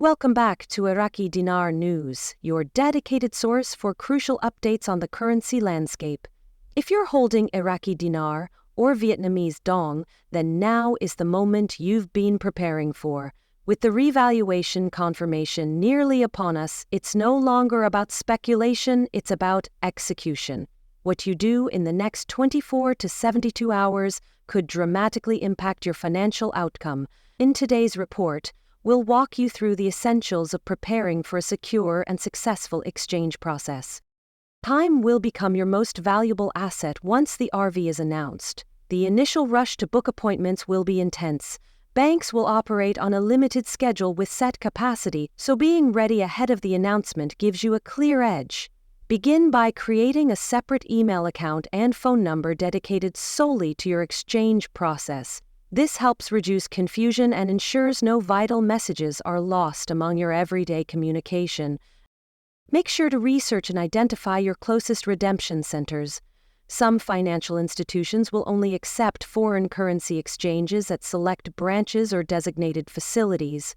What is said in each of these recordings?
Welcome back to Iraqi Dinar News, your dedicated source for crucial updates on the currency landscape. If you're holding Iraqi dinar or Vietnamese dong, then now is the moment you've been preparing for. With the revaluation confirmation nearly upon us, it's no longer about speculation, it's about execution. What you do in the next 24 to 72 hours could dramatically impact your financial outcome. In today's report, we'll walk you through the essentials of preparing for a secure and successful exchange process. Time will become your most valuable asset once the RV is announced. The initial rush to book appointments will be intense. Banks will operate on a limited schedule with set capacity, so being ready ahead of the announcement gives you a clear edge. Begin by creating a separate email account and phone number dedicated solely to your exchange process. This helps reduce confusion and ensures no vital messages are lost among your everyday communication. Make sure to research and identify your closest redemption centers. Some financial institutions will only accept foreign currency exchanges at select branches or designated facilities.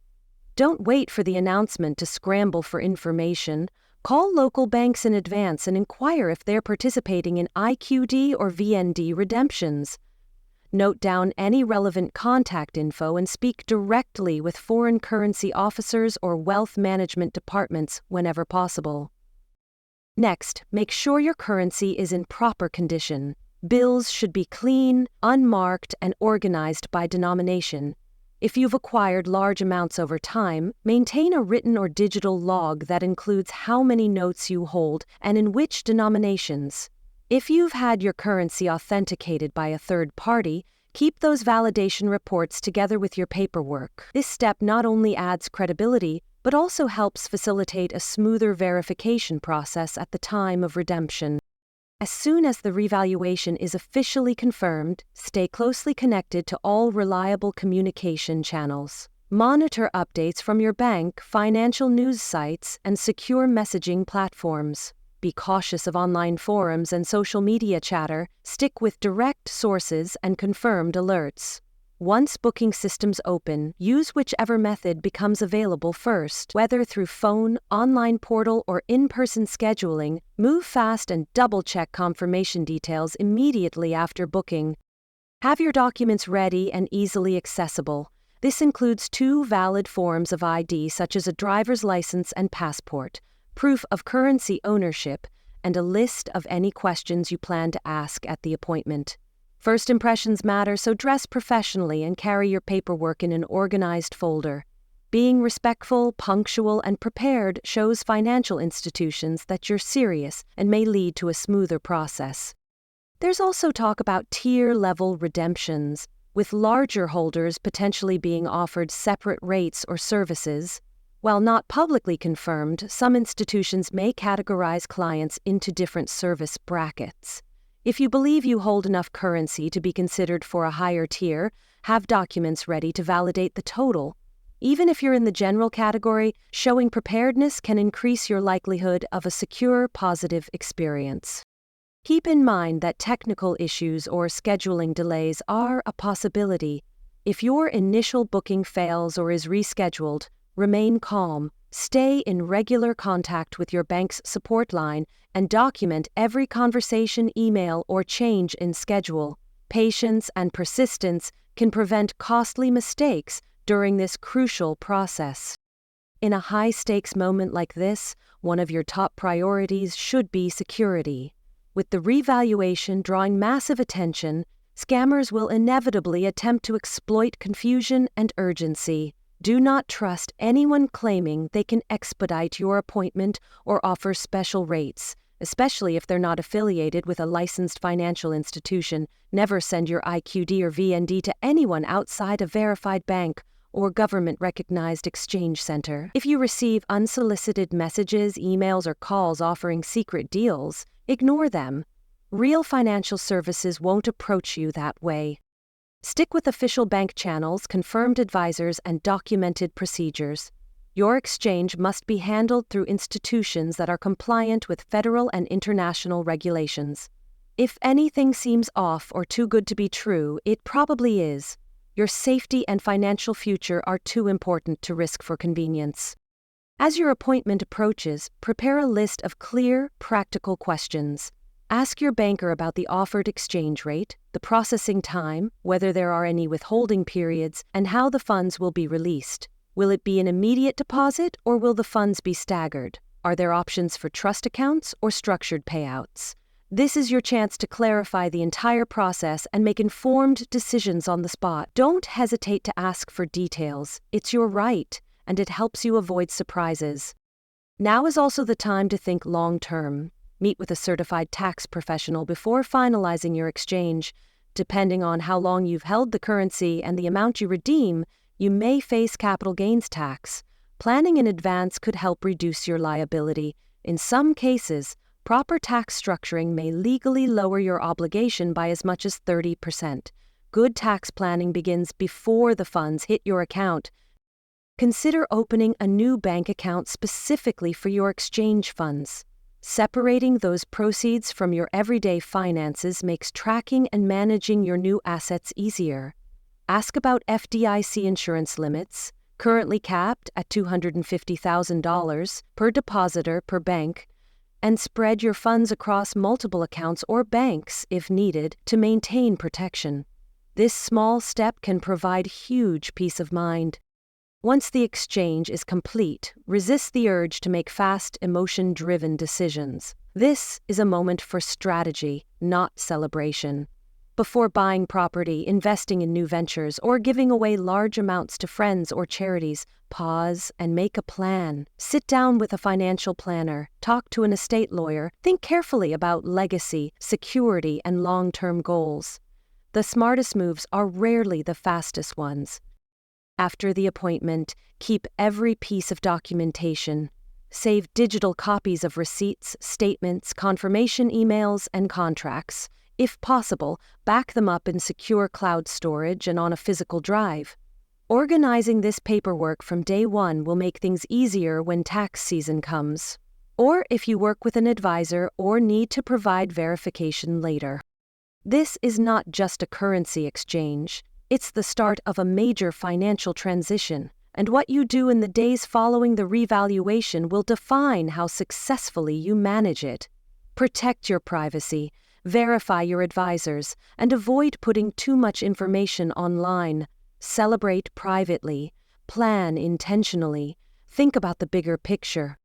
Don't wait for the announcement to scramble for information. Call local banks in advance and inquire if they're participating in IQD or VND redemptions. Note down any relevant contact info and speak directly with foreign currency officers or wealth management departments whenever possible. Next, make sure your currency is in proper condition. Bills should be clean, unmarked, and organized by denomination. If you've acquired large amounts over time, maintain a written or digital log that includes how many notes you hold and in which denominations. If you've had your currency authenticated by a third party, keep those validation reports together with your paperwork. This step not only adds credibility, but also helps facilitate a smoother verification process at the time of redemption. As soon as the revaluation is officially confirmed, stay closely connected to all reliable communication channels. Monitor updates from your bank, financial news sites, and secure messaging platforms. Be cautious of online forums and social media chatter. Stick with direct sources and confirmed alerts. Once booking systems open, use whichever method becomes available first. Whether through phone, online portal, or in-person scheduling, move fast and double-check confirmation details immediately after booking. Have your documents ready and easily accessible. This includes 2 valid forms of ID such as a driver's license and passport, proof of currency ownership, and a list of any questions you plan to ask at the appointment. First impressions matter, so dress professionally and carry your paperwork in an organized folder. Being respectful, punctual, and prepared shows financial institutions that you're serious and may lead to a smoother process. There's also talk about tier-level redemptions, with larger holders potentially being offered separate rates or services. While not publicly confirmed, some institutions may categorize clients into different service brackets. If you believe you hold enough currency to be considered for a higher tier, have documents ready to validate the total. Even if you're in the general category, showing preparedness can increase your likelihood of a secure, positive experience. Keep in mind that technical issues or scheduling delays are a possibility. If your initial booking fails or is rescheduled, remain calm, stay in regular contact with your bank's support line, and document every conversation, email, or change in schedule. Patience and persistence can prevent costly mistakes during this crucial process. In a high-stakes moment like this, one of your top priorities should be security. With the revaluation drawing massive attention, scammers will inevitably attempt to exploit confusion and urgency. Do not trust anyone claiming they can expedite your appointment or offer special rates, especially if they're not affiliated with a licensed financial institution. Never send your IQD or VND to anyone outside a verified bank or government-recognized exchange center. If you receive unsolicited messages, emails, or calls offering secret deals, ignore them. Real financial services won't approach you that way. Stick with official bank channels, confirmed advisors, and documented procedures. Your exchange must be handled through institutions that are compliant with federal and international regulations. If anything seems off or too good to be true, it probably is. Your safety and financial future are too important to risk for convenience. As your appointment approaches, prepare a list of clear, practical questions. Ask your banker about the offered exchange rate, the processing time, whether there are any withholding periods, and how the funds will be released. Will it be an immediate deposit or will the funds be staggered? Are there options for trust accounts or structured payouts? This is your chance to clarify the entire process and make informed decisions on the spot. Don't hesitate to ask for details. It's your right, and it helps you avoid surprises. Now is also the time to think long-term. Meet with a certified tax professional before finalizing your exchange. Depending on how long you've held the currency and the amount you redeem, you may face capital gains tax. Planning in advance could help reduce your liability. In some cases, proper tax structuring may legally lower your obligation by as much as 30%. Good tax planning begins before the funds hit your account. Consider opening a new bank account specifically for your exchange funds. Separating those proceeds from your everyday finances makes tracking and managing your new assets easier. Ask about FDIC insurance limits, currently capped at $250,000 per depositor per bank, and spread your funds across multiple accounts or banks if needed to maintain protection. This small step can provide huge peace of mind. Once the exchange is complete, resist the urge to make fast, emotion-driven decisions. This is a moment for strategy, not celebration. Before buying property, investing in new ventures, or giving away large amounts to friends or charities, pause and make a plan. Sit down with a financial planner, talk to an estate lawyer, think carefully about legacy, security, and long-term goals. The smartest moves are rarely the fastest ones. After the appointment, keep every piece of documentation. Save digital copies of receipts, statements, confirmation emails, and contracts. If possible, back them up in secure cloud storage and on a physical drive. Organizing this paperwork from day one will make things easier when tax season comes, or if you work with an advisor or need to provide verification later. This is not just a currency exchange, it's the start of a major financial transition, and what you do in the days following the revaluation will define how successfully you manage it. Protect your privacy, verify your advisors, and avoid putting too much information online. Celebrate privately, plan intentionally, think about the bigger picture.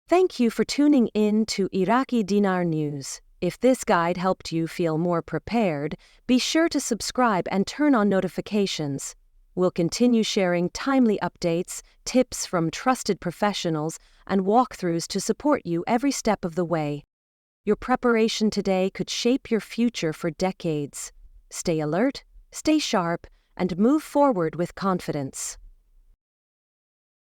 Thank you for tuning in to Iraqi Dinar News. If this guide helped you feel more prepared, be sure to subscribe and turn on notifications. We'll continue sharing timely updates, tips from trusted professionals, and walkthroughs to support you every step of the way. Your preparation today could shape your future for decades. Stay alert, stay sharp, and move forward with confidence.